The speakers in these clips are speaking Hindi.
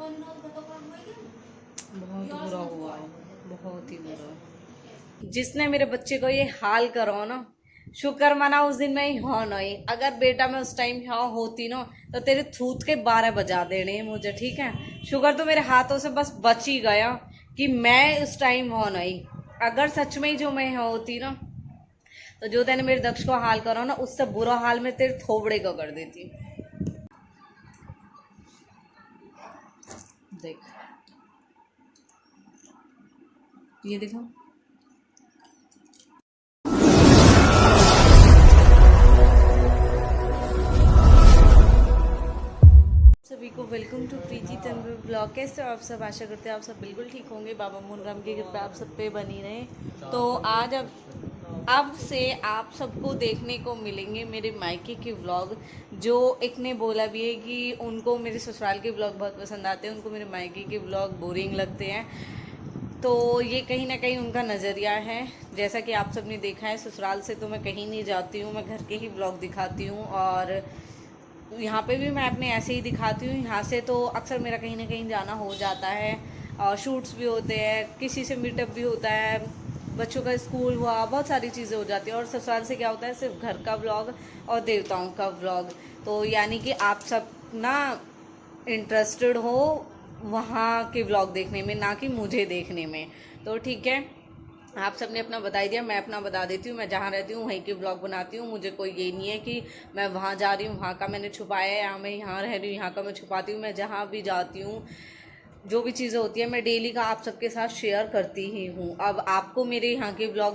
बहुत बुरा हुआ, बहुत ही बुरा। जिसने मेरे बच्चे को ये हाल करो ना, शुक्र मना उस दिन मैं यहाँ नहीं। अगर बेटा मैं उस टाइम यहाँ होती ना तो तेरे थूत के 12 बजा देने मुझे, ठीक है। शुक्र तो मेरे हाथों से बस बच ही गया कि मैं उस टाइम वहाँ नहीं। अगर सच में ही जो मैं यहाँ होती ना तो जो तेने मेरे दक्ष को हाल करो ना, उससे बुरा हाल मैं तेरे थोबड़े को कर देती। देख ये देखो, सभी को welcome to Preeti Tanvi blog. कैसे हो आप सब? आशा करते हैं आप सब बिल्कुल ठीक होंगे। बाबा मोहनराम की कृपा आप सब पे बनी रहे। तो आज अब से आप सबको देखने को मिलेंगे मेरे मायके के व्लॉग। जो एक ने बोला भी है कि उनको मेरे ससुराल के व्लॉग बहुत पसंद आते हैं, उनको मेरे मायके के व्लॉग बोरिंग लगते हैं। तो ये कहीं ना कहीं उनका नज़रिया है। जैसा कि आप सब ने देखा है, ससुराल से तो मैं कहीं नहीं जाती हूँ, मैं घर के ही व्लॉग दिखाती हूँ और यहाँ पे भी मैं अपने ऐसे ही दिखाती हूँ। यहाँ से तो अक्सर मेरा कहीं ना कहीं जाना हो जाता है और शूट्स भी होते हैं, किसी से मीटअप भी होता है, बच्चों का स्कूल हुआ, बहुत सारी चीज़ें हो जाती हैं। और ससुराल से क्या होता है, सिर्फ घर का व्लॉग और देवताओं का व्लॉग। तो यानी कि आप सब ना इंटरेस्टेड हो वहाँ के व्लॉग देखने में, ना कि मुझे देखने में। तो ठीक है, आप सबने अपना बता दिया, मैं अपना बता देती हूँ। मैं जहाँ रहती हूँ वहीं के ब्लॉग बनाती हूँ। मुझे कोई ये नहीं है कि मैं वहाँ जा रही हूँ वहाँ का मैंने छुपाया है, या मैं यहाँ रह रही हूँ यहाँ का मैं छुपाती हूँ। मैं जहाँ भी जाती हूँ, जो भी चीज़ें होती है, मैं डेली का आप सबके साथ शेयर करती ही हूँ। अब आपको मेरे यहाँ के व्लॉग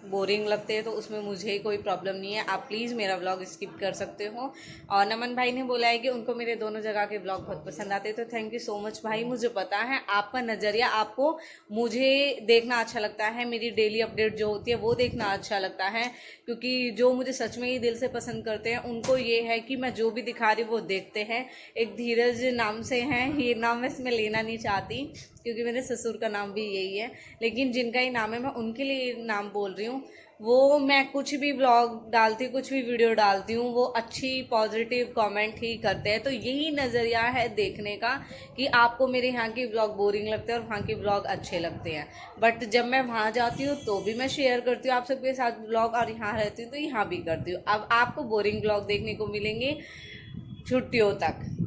बोरिंग लगते हैं तो उसमें मुझे कोई प्रॉब्लम नहीं है, आप प्लीज़ मेरा व्लॉग स्किप कर सकते हो। और नमन भाई ने बोला है कि उनको मेरे दोनों जगह के व्लॉग बहुत पसंद आते हैं, तो थैंक यू सो मच भाई। मुझे पता है आपका नज़रिया, आपको मुझे देखना अच्छा लगता है, मेरी डेली अपडेट जो होती है वो देखना अच्छा लगता है। क्योंकि जो मुझे सच में ही दिल से पसंद करते हैं उनको ये है कि मैं जो भी दिखा रही हूँ वो देखते हैं। एक धीरज नाम से हैं, ये नाम मैं इसमें लेना नहीं चाहती क्योंकि मेरे ससुर का नाम भी यही है, लेकिन जिनका ही नाम है मैं उनके लिए नाम बोल रही हूँ। वो मैं कुछ भी ब्लॉग डालती हूँ, कुछ भी वीडियो डालती हूँ, वो अच्छी पॉजिटिव कमेंट ही करते हैं। तो यही नज़रिया है देखने का कि आपको मेरे यहाँ के ब्लॉग बोरिंग लगते हैं और वहाँ के ब्लॉग अच्छे लगते हैं। बट जब मैं वहाँ जाती हूँ तो भी मैं शेयर करती हूँ आप सबके साथ ब्लॉग, और यहाँ रहती हूँ तो यहाँ भी करती हूँ। अब आपको बोरिंग ब्लॉग देखने को मिलेंगे छुट्टियों तक।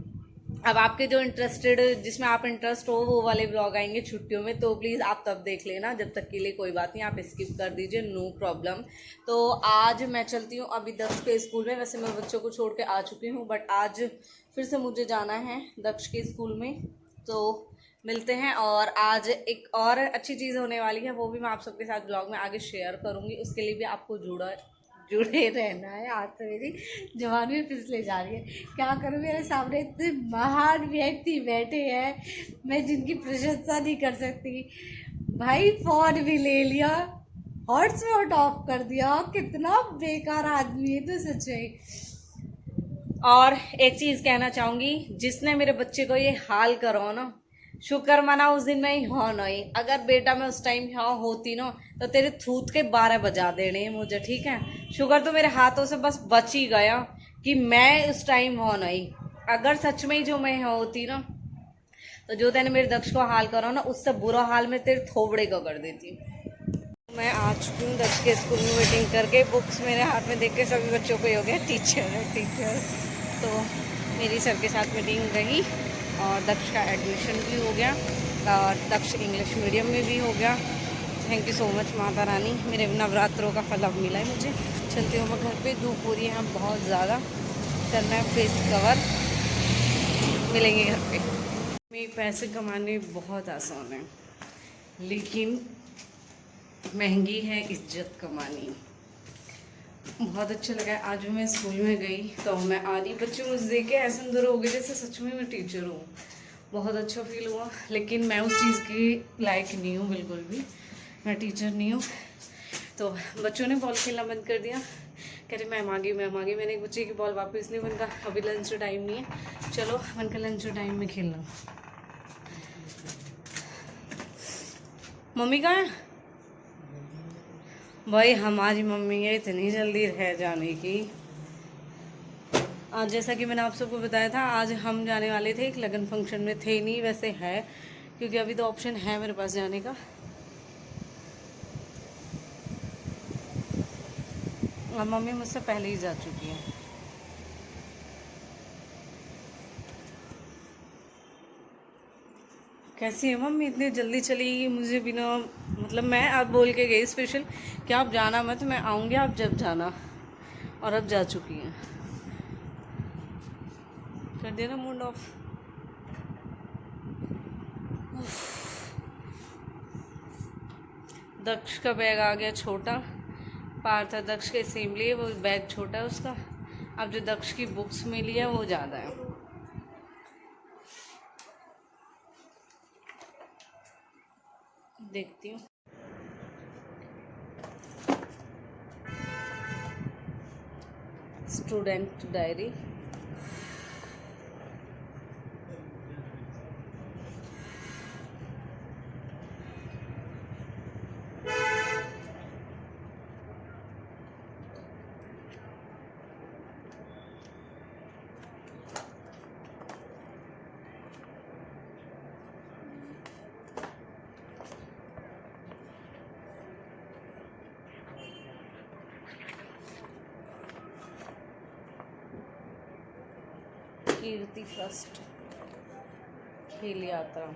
अब आपके जो इंटरेस्टेड, जिसमें आप इंटरेस्ट हो, वो वाले ब्लॉग आएंगे छुट्टियों में, तो प्लीज़ आप तब देख लेना। जब तक के लिए कोई बात नहीं, आप स्किप कर दीजिए, नो प्रॉब्लम। तो आज मैं चलती हूँ अभी दक्ष के स्कूल में। वैसे मैं बच्चों को छोड़ के आ चुकी हूँ, बट आज फिर से मुझे जाना है दक्ष के स्कूल में। तो मिलते हैं। और आज एक और अच्छी चीज़ होने वाली है, वो भी मैं आप सबके साथ ब्लॉग में आगे शेयर करूँगी। उसके लिए भी आपको जुड़े रहना है। आज तो मेरी जवान भी फिसले जा रही है, क्या करूँ, मेरे सामने इतने महान व्यक्ति बैठे हैं, मैं जिनकी प्रशंसा नहीं कर सकती। भाई फ़ोन भी ले लिया, हॉटस्पॉट ऑफ कर दिया, कितना बेकार आदमी है तो सच में। और एक चीज़ कहना चाहूँगी, जिसने मेरे बच्चे को ये हाल करो ना, शुक्र मना उस दिन मैं यहाँ नहीं। अगर बेटा मैं उस टाइम यहाँ होती ना तो तेरे थूत के 12 बजा देने मुझे, ठीक है। शुक्र तो मेरे हाथों से बस बच ही गया कि मैं उस टाइम वहाँ नहीं। अगर सच में ही जो मैं यहाँ होती ना तो जो तेने मेरे दक्ष को हाल करो ना, उससे बुरा हाल मैं तेरे थोबड़े को कर देती। मैं आ चुकी हूँ दक्ष के स्कूल में मीटिंग करके। बुक्स मेरे हाथ में देख के सभी बच्चों को ही हो गया टीचर है टीचर। तो मेरी सर के साथ मीटिंग रही और दक्ष का एडमिशन भी हो गया और दक्ष इंग्लिश मीडियम में भी हो गया। Thank you so much Mata Rani, मेरे नवरात्रों का फल अब मिला है मुझे। चलती हूँ मैं घर पे, धूप हो रही है यहाँ बहुत ज़्यादा, करना है फेस कवर। मिलेंगे घर पे। मेरे पैसे कमाने बहुत आसान है, लेकिन महंगी है इज्जत कमानी। बहुत अच्छा लगा। आज मैं स्कूल में गई तो मैं आ रही, बच्चे मुझे देख के ऐसे अंदर हो गए जैसे सच में मैं टीचर हूँ। बहुत अच्छा फील हुआ, लेकिन मैं उस चीज़ के लायक नहीं हूँ बिल्कुल भी, मैं टीचर नहीं हूँ। तो बच्चों ने बॉल खेलना बंद कर दिया, कह रहे मैम आ गई मैम आ गई। मैंने एक बच्चे की बॉल वापस नहीं, मैंने कहा अभी लंच टाइम नहीं है, चलो मैंने कहा लंच टाइम में खेलना। मम्मी कहाँ है? भाई हमारी मम्मी है इतनी जल्दी रह जाने की, आज जैसा कि मैंने आप सबको बताया था, आज हम जाने वाले थे एक लगन फंक्शन में, थे नहीं वैसे है, क्योंकि अभी तो ऑप्शन है मेरे पास जाने का। और मम्मी मुझसे पहले ही जा चुकी है। कैसी है मम्मी, इतनी जल्दी चली गई मुझे बिना, मतलब मैं अब बोल के गई स्पेशल कि आप जाना मत, मैं आऊँगी आप जब जाना, और अब जा चुकी हैं। कर दिया ना मूड ऑफ। दक्ष का बैग आ गया छोटा, पार्थ दक्ष के सेम लिए, वो बैग छोटा है उसका। अब जो दक्ष की बुक्स मिली है वो ज़्यादा है। देखती हूँ। स्टूडेंट डायरी, कीर्ति फर्स्ट, खेल यात्रा,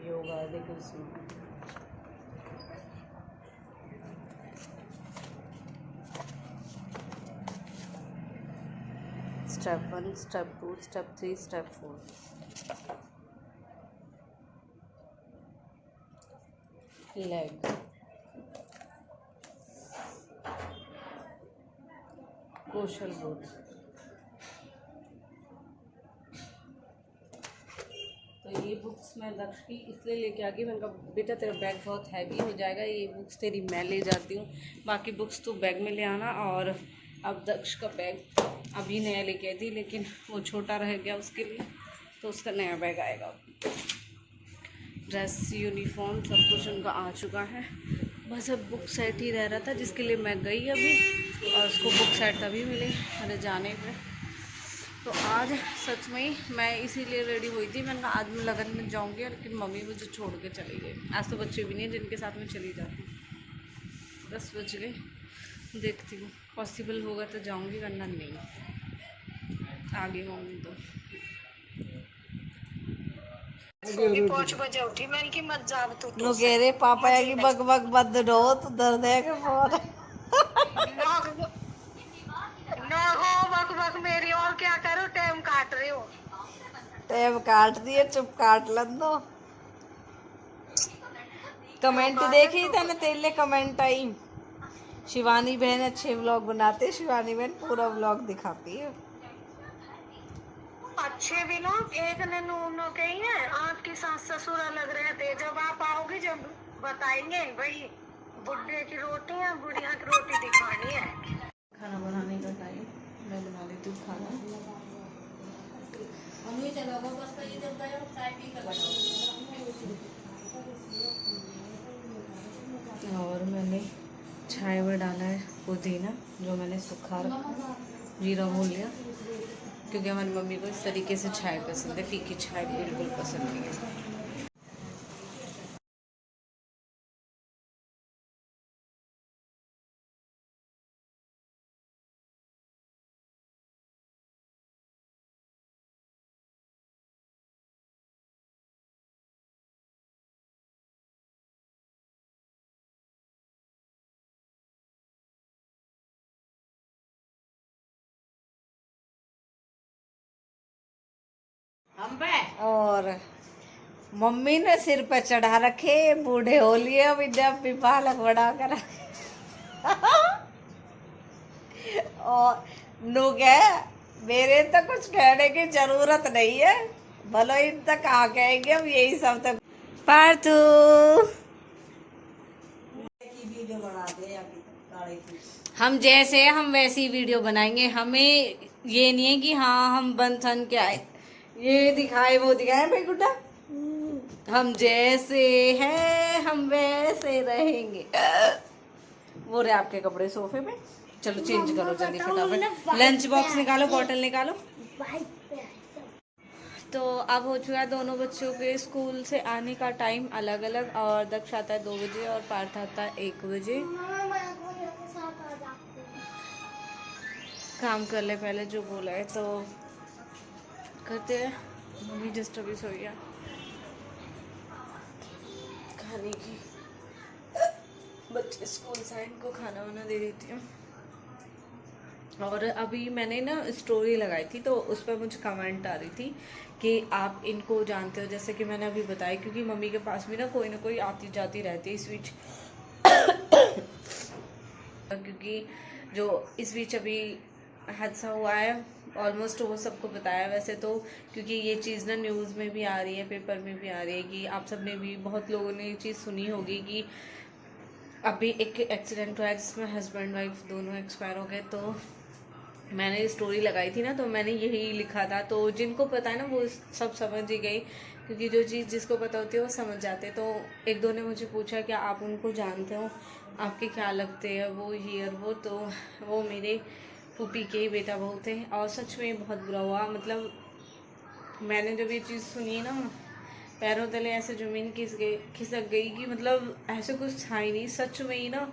योगा, देखो इसमें स्टेप 1, स्टेप 2, स्टेप 3, स्टेप 4। लेग, कौशल बोध। तो ये बुक्स मैं दक्ष की इसलिए लेके आ गई, मैंने कहा बेटा तेरा बैग बहुत हैवी हो जाएगा, ये बुक्स तेरी मैं ले जाती हूँ, बाकी बुक्स तो बैग में ले आना। और अब दक्ष का बैग अभी नया लेके आई थी, लेकिन वो छोटा रह गया उसके लिए, तो उसका नया बैग आएगा। ड्रेस, यूनिफॉर्म सब कुछ उनका आ चुका है, बस अब बुक सेट ही रह रहा था, जिसके लिए मैं गई अभी, और उसको बुक सेट तभी मिले मेरे जाने पे। तो आज सच में ही मैं इसीलिए रेडी हुई थी, मैंने कहा आज मैं लगन में जाऊंगी, लेकिन मम्मी मुझे छोड़ के चली गई। आज तो बच्चे भी नहीं हैं जिनके साथ में चली जाती। 10 बज गए, देखती हूँ पॉसिबल होगा तो जाऊंगी, वरना नहीं। आगे मम्मी तो नो कह रहे पापा है कि बग बग बद रो तो दर्द है कि बहुत ना हो बक बक मेरी, और क्या करो, टाइम काट रहे हो। टाइम काट दिए, चुप काट लन दो। कमेंट देखी तेने, तेरे कमेंट आई, शिवानी बहन अच्छे व्लॉग बनाते, शिवानी बहन पूरा व्लॉग दिखाती है। अच्छे भी लोग, एक ने नूनो कही है आपकी सास ससुर अलग रहते, जब आप आओगे जब बताएंगे भाई बुढ़े की रोटी है, बुढ़िया की रोटी दिखानी है। खाना बनाने का टाइम, मैं बना लेती हूँ खाना। और मैंने चाय में डाला है पुदीना, जो मैंने सुखा रखा, जीरा घोल लिया, क्योंकि हमारी मम्मी को इस तरीके से चाय पसंद है, फीकी चाय बिल्कुल पसंद नहीं है। और मम्मी ने सिर पे चढ़ा रखे, बूढ़े हो लिए अभी, जब भी पालक बड़ा कर और नु कह मेरे तो कुछ कहने की जरूरत नहीं है, भलो इन तक आ कहेंगे अब यही सब तक। पार्थू हम जैसे हम वैसी वीडियो बनाएंगे, हमें ये नहीं है कि हाँ हम बन थन के आए, ये दिखाए वो दिखाए भाई गुड्डा, हम जैसे हैं हम वैसे रहेंगे, वो रहे आपके कपड़े सोफे पे। चलो चेंज करो जल्दी फटाफट। लंच बॉक्स निकालो, बॉटल निकालो। तो अब हो चुका है दोनों बच्चों के स्कूल से आने का टाइम अलग अलग, और दक्ष आता है 2 बजे और पार्थ आता है 1 बजे। काम कर ले पहले जो बोला है तो करते हैं। मम्मी जस्ट अभी सो गया खाने की, बच्चे स्कूल से इनको खाना वाना दे देती हूँ। और अभी मैंने ना स्टोरी लगाई थी तो उस पर मुझे कमेंट आ रही थी कि आप इनको जानते हो, जैसे कि मैंने अभी बताया, क्योंकि मम्मी के पास भी ना कोई आती जाती रहती है इस बीच। क्योंकि जो इस बीच अभी हादसा हुआ है ऑलमोस्ट वो सबको बताया वैसे तो, क्योंकि ये चीज़ ना न्यूज़ में भी आ रही है, पेपर में भी आ रही है, कि आप सब ने भी, बहुत लोगों ने ये चीज़ सुनी होगी कि अभी एक एक्सीडेंट हुआ है जिसमें हस्बैंड वाइफ दोनों एक्सपायर हो गए। तो मैंने स्टोरी लगाई थी ना, तो मैंने यही लिखा था, तो जिनको पता है ना वो सब समझ ही गई, क्योंकि जो चीज़ जिसको पता होती है वो समझ जाते। तो एक दो ने मुझे पूछा कि आप उनको जानते हो, आपके क्या लगते हैं वो, ये और वो। तो वो मेरे फूफी के ही बेटा बहू थे, और सच में बहुत बुरा हुआ। मतलब मैंने जब ये चीज़ सुनी ना, पैरों तले ऐसे ज़मीन खिसक गई कि मतलब ऐसे कुछ था ही नहीं। सच में ही ना,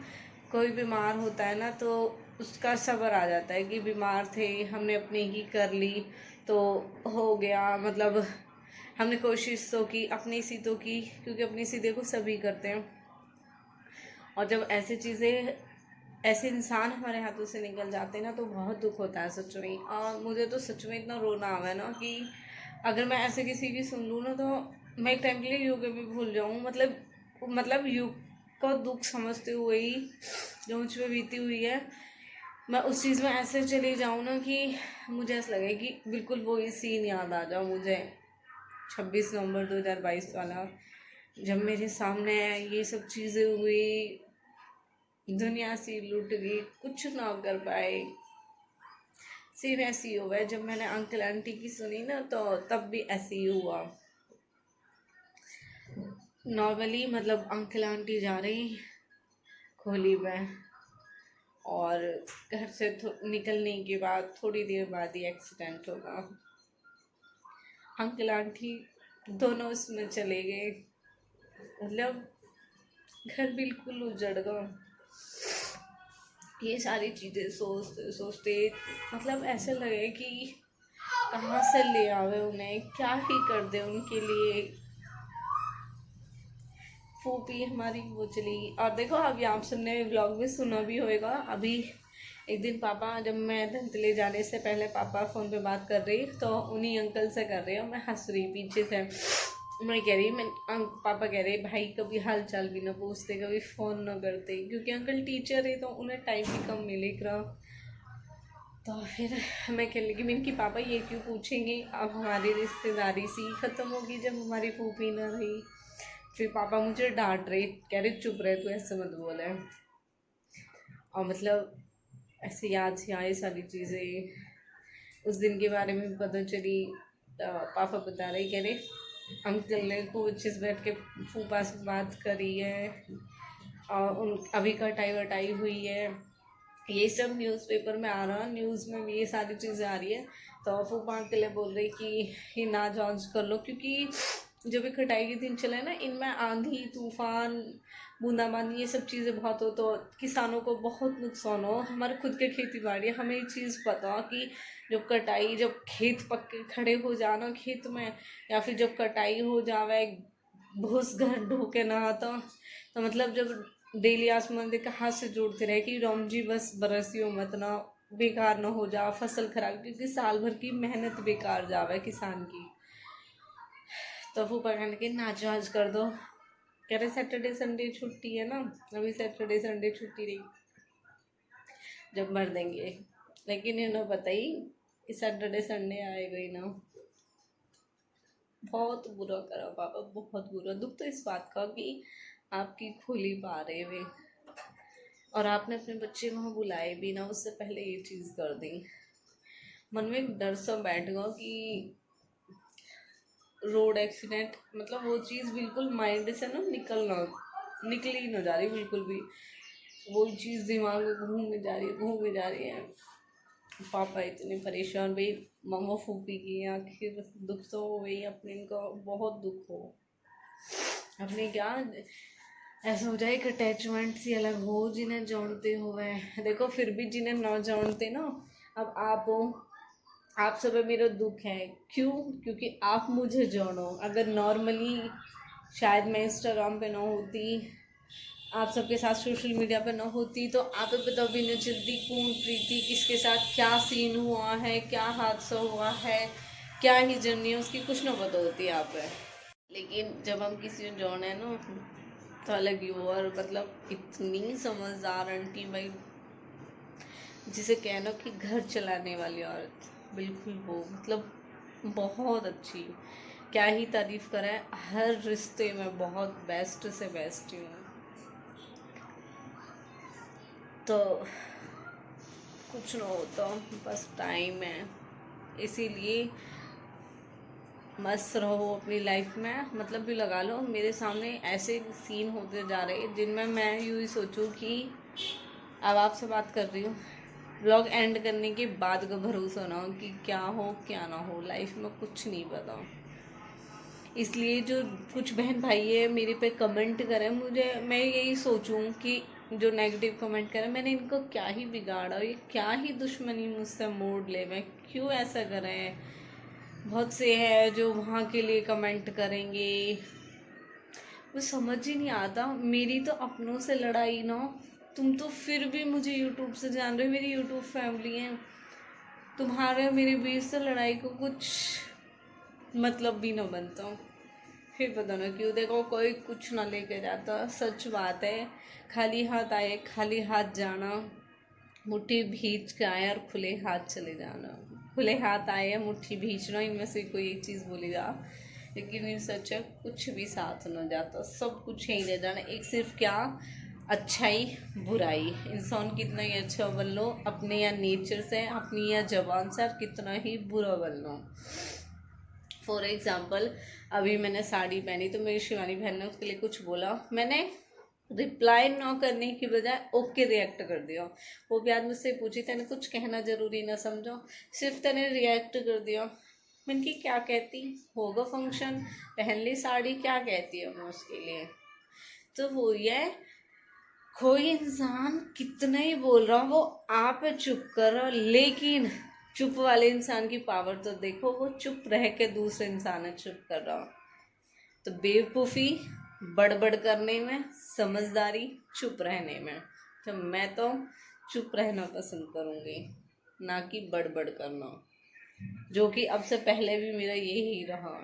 कोई बीमार होता है ना तो उसका सब्र आ जाता है कि बीमार थे, हमने अपनी ही कर ली तो हो गया। मतलब हमने कोशिश तो की, अपनी सी तो की, क्योंकि अपनी सी देखो सभी करते हैं। और जब ऐसी चीज़ें, ऐसे इंसान हमारे हाथों से निकल जाते हैं ना तो बहुत दुख होता है सच में। और मुझे तो सच में इतना रोना आ गया ना कि अगर मैं ऐसे किसी की सुन लूँ ना तो मैं एक टाइम के लिए युग भी भूल जाऊँ। मतलब युग को दुख समझते हुए ही जो मुझ पर बीती हुई है, मैं उस चीज़ में ऐसे चली जाऊँ ना कि मुझे ऐसा लगे कि बिल्कुल वही सीन याद आ जाओ मुझे, 26 नवंबर 2022 वाला, जब मेरे सामने ये सब चीज़ें हुई, दुनिया से लुट गई, कुछ ना कर पाए। सिर्फ ऐसी हुआ है। जब मैंने अंकल आंटी की सुनी ना तो तब भी ऐसे ही हुआ। नॉर्मली मतलब अंकल आंटी जा रही खोली में, और घर से निकलने के बाद थोड़ी देर बाद ही एक्सीडेंट होगा। अंकल आंटी दोनों उसमें चले गए, मतलब घर बिल्कुल उजड़ गया। ये सारी चीज़ें सोचते सोचते मतलब ऐसे लगे कि कहाँ से ले आवे उन्हें, क्या ही कर दे उनके लिए। फूफी हमारी वो चली। और देखो अभी आप सबने व्लॉग में सुना भी होगा, अभी एक दिन पापा, जब मैं धंतले जाने से पहले पापा फ़ोन पे बात कर रही तो उन्हीं अंकल से कर रही और मैं हंस रही पीछे से। मैं कह रही, पापा कह रहे भाई कभी हाल चाल भी ना पूछते, कभी फ़ोन ना करते, क्योंकि अंकल टीचर है तो उन्हें टाइम भी कम मिलेगा। तो फिर मैं कह लगी मैंने कि पापा ये क्यों पूछेंगे, अब हमारी रिश्तेदारी सी ख़त्म होगी जब हमारी फूफी ना रही। फिर पापा मुझे डांट रहे, कह रहे चुप रहे तू ऐसे मत बोले। और मतलब ऐसे याद से आई सारी चीज़ें, उस दिन के बारे में पता चली। पापा बता रहे, कह रहे अंकल ने कुछ इस बैठ के फूफा से बात करी है और उन अभी कटाई वटाई हुई है। ये सब न्यूज़पेपर में आ रहा, न्यूज़ में भी ये सारी चीज़ें आ रही है। तो फूफा अंकल बोल रही कि ये ना जांच कर लो, क्योंकि जब भी कटाई के दिन चले ना, इनमें आंधी तूफान बूंदाबांदी ये सब चीज़ें बहुत हो तो किसानों को बहुत नुकसान हो। हमारे खुद के खेती बाड़ी, हमें ये चीज़ पता कि जब खेत पक्के खड़े हो जाना खेत में, या फिर जब कटाई हो जावे, भूस घर ढोके ना आता, तो मतलब जब डेली आसमान देख हाथ से जोड़ते रहे कि राम जी बस बरसियो मत ना, बेकार ना हो जा फसल खराब, क्योंकि साल भर की मेहनत बेकार जावे किसान की। तो फूफा कहने के नाच वाच कर दो, कह रहे सैटरडे संडे छुट्टी है ना, अभी सैटरडे संडे छुट्टी रही, जब मर देंगे। लेकिन इन्हें पता ही कि सैटरडे संडे आएगा ही ना। बहुत बुरा करा पापा, बहुत बुरा। दुख तो इस बात का कि आपकी खोली पा रहे वे और आपने अपने बच्चे वहाँ बुलाए भी ना, उससे पहले ये चीज़ कर दी। मन में एक डर सा बैठ गया कि रोड एक्सीडेंट, मतलब वो चीज़ बिल्कुल माइंड से ना निकल ही ना जा रही बिल्कुल भी। वही चीज़ दिमाग में घूम जा रही है। पापा इतने परेशान भाई, मम्मा फूफी की आखिर दुख तो हो गई अपने, इनको बहुत दुख हो अपने, क्या ऐसा हो जाए कि अटैचमेंट सी अलग हो जिन्हें जानते हुए। देखो फिर भी जिन्हें ना जानते ना, अब आप हो, आप सब में मेरा दुख है। क्यों? क्योंकि आप मुझे जानो। अगर नॉर्मली शायद मैं इंस्टाग्राम पे ना होती, आप सबके साथ सोशल मीडिया पे ना होती, तो आप पता भी नहीं चलती कौन प्रीति किसके साथ क्या सीन हुआ है, क्या हादसा हुआ है, क्या ही जर्नी है उसकी, कुछ ना पता होती है आप है। लेकिन जब हम किसी को जाने है ना तो अलग ही हो। और मतलब इतनी समझदार आंटी भाई, जिसे कहना कि घर चलाने वाली औरत, बिल्कुल वो, मतलब बहुत अच्छी, क्या ही तारीफ करें। हर रिश्ते में बहुत बेस्ट से बेस्ट ही हूँ। तो कुछ ना होता, बस टाइम है, इसीलिए मस्त रहो अपनी लाइफ में। मतलब भी लगा लो, मेरे सामने ऐसे सीन होते जा रहे हैं जिनमें मैं यूँ ही सोचूं कि अब आपसे बात कर रही हूँ, व्लॉग एंड करने के बाद का भरोसा ना हो कि क्या हो क्या ना हो, लाइफ में कुछ नहीं पता। इसलिए जो कुछ बहन भाई है मेरे पे कमेंट करें, मुझे मैं यही सोचूं कि जो नेगेटिव कमेंट करें, मैंने इनको क्या ही बिगाड़ा, ये क्या ही दुश्मनी मुझसे मोड़ ले, मैं क्यों ऐसा करें। बहुत से हैं जो वहाँ के लिए कमेंट करेंगे, वो समझ ही नहीं आता। मेरी तो अपनों से लड़ाई ना, तुम तो फिर भी मुझे यूट्यूब से जान रहे हो, मेरी यूट्यूब फैमिली है, तुम्हारे मेरे बीच से लड़ाई को कुछ मतलब भी ना बनता। फिर पता ना क्यों, देखो कोई कुछ ना लेके जाता, सच बात है। खाली हाथ आए खाली हाथ जाना, मुट्ठी भींच के आए और खुले हाथ चले जाना। खुले हाथ आए या मुट्ठी भींचना, इनमें से कोई एक चीज़ बोली जा, लेकिन ये सच है, कुछ भी साथ न जाता, सब कुछ यहीं रह जाना। एक सिर्फ क्या, अच्छाई बुराई, इंसान कितना ही अच्छा बन लो अपने या नेचर से, अपनी या जबान से, और कितना ही बुरा बन लो। फॉर एग्ज़ाम्पल अभी मैंने साड़ी पहनी तो मेरी शिवानी बहन ने उसके लिए कुछ बोला, मैंने रिप्लाई ना करने की बजाय ओके रिएक्ट कर दिया। वो भी आज मुझसे पूछी, तेने कुछ कहना ज़रूरी ना समझो, सिर्फ तेने रिएक्ट कर दिया। मैंने कि क्या कहती, होगा फंक्शन, पहन ली साड़ी, क्या कहती है मैं उसके लिए। तो वो ये कोई इंसान कितना ही बोल रहा हो, वो आप चुप करो, लेकिन चुप वाले इंसान की पावर तो देखो, वो चुप रह के दूसरे इंसान है चुप कर रहा। तो बेवकूफ़ी बड़बड़ करने में, समझदारी चुप रहने में। तो मैं तो चुप रहना पसंद करूँगी, ना कि बड़बड़ करना, जो कि अब से पहले भी मेरा यही रहा।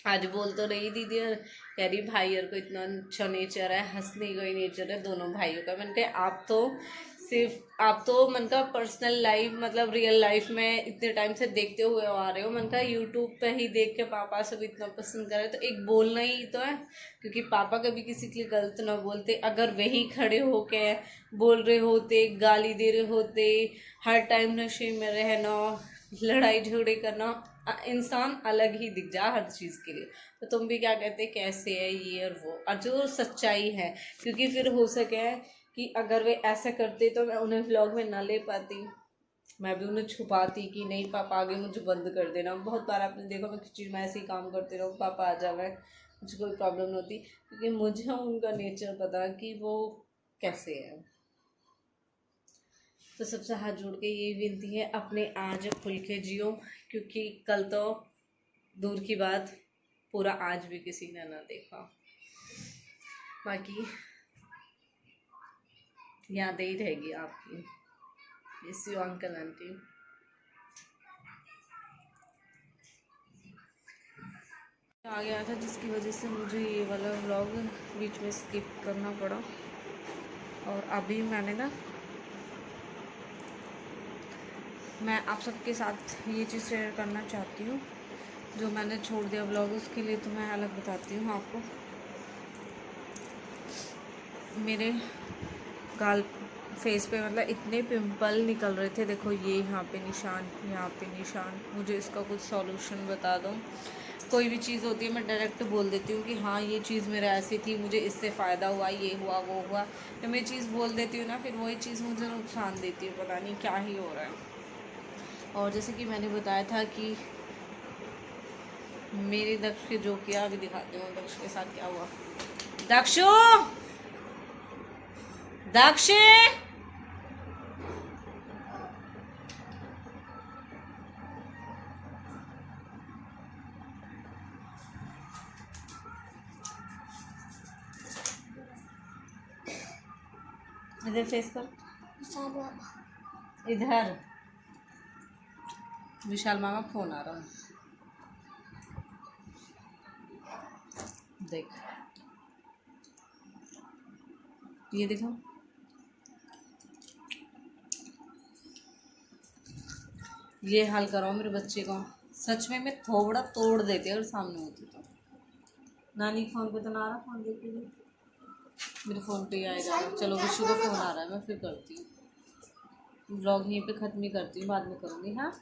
आज बोल तो रही दीदी, और कह रही भाई और को इतना अच्छा नेचर है, हंसने का ही नेचर है दोनों भाइयों का। मैंने कहा आप तो मन का पर्सनल लाइफ, मतलब रियल लाइफ में इतने टाइम से देखते हुए आ रहे हो, मन का यूट्यूब पे ही देख के पापा सब इतना पसंद करे, तो एक बोलना ही तो है, क्योंकि पापा कभी किसी के लिए गलत ना बोलते। अगर वही खड़े होके बोल रहे होते, गाली दे रहे होते, हर टाइम नशे में रहना, लड़ाई झगड़े करना, इंसान अलग ही दिख जा हर चीज़ के लिए, तो तुम भी क्या कहते कैसे है ये और वो, और जो सच्चाई है। क्योंकि फिर हो सके कि अगर वे ऐसा करते तो मैं उन्हें व्लॉग में ना ले पाती, मैं भी उन्हें छुपाती कि नहीं पापा आगे मुझे बंद कर देना। बहुत बार आपने देखा मैं किचन में ऐसे ही काम करते रहूँ, पापा आ जावे, मुझे कोई प्रॉब्लम नहीं होती, क्योंकि मुझे उनका नेचर पता कि वो कैसे है। तो सबसे हाथ जोड़ के यही विनती है, अपने आज खुल के जियो, क्योंकि कल तो दूर की बात, पूरा आज भी किसी ने ना देखा। बाकी यादें ही रहेगी आपकी। Miss you uncle aunty. आ गया था जिसकी वजह से मुझे ये वाला व्लॉग बीच में स्किप करना पड़ा। और अभी मैं आप सबके साथ ये चीज़ शेयर करना चाहती हूँ, जो मैंने छोड़ दिया व्लॉग, उसके लिए तो मैं अलग बताती हूँ आपको। मेरे गाल फेस पे मतलब इतने पिंपल निकल रहे थे, देखो ये यहाँ पे निशान, यहाँ पे निशान, मुझे इसका कुछ सॉल्यूशन बता दो। कोई भी चीज़ होती है मैं डायरेक्ट बोल देती हूँ कि हाँ ये चीज़ मेरा ऐसी थी, मुझे इससे फ़ायदा हुआ, ये हुआ वो हुआ। जब मैं चीज़ बोल देती हूँ ना फिर वही चीज़ मुझे नुकसान देती है, पता नहीं क्या ही हो रहा है। और जैसे कि मैंने बताया था कि मेरे दक्ष के जो किया, अभी दिखाती हूँ दक्ष के साथ क्या हुआ। दक्षु, दक्ष, इधर फेस कर, इधर विशाल मामा फोन आ रहा है, देख ये देखो। ये हाल करो मेरे बच्चे को, सच में मैं थोड़ा तोड़ देती अगर सामने होती तो। नानी के फ़ोन पे तो ना आ रहा, फ़ोन देखिए मेरे फ़ोन पे ही आएगा। चलो विशु का फ़ोन आ रहा है, मैं फिर करती हूँ। व्लॉग यहीं पे ख़त्म ही करती हूँ, बाद में करूँगी। हाँ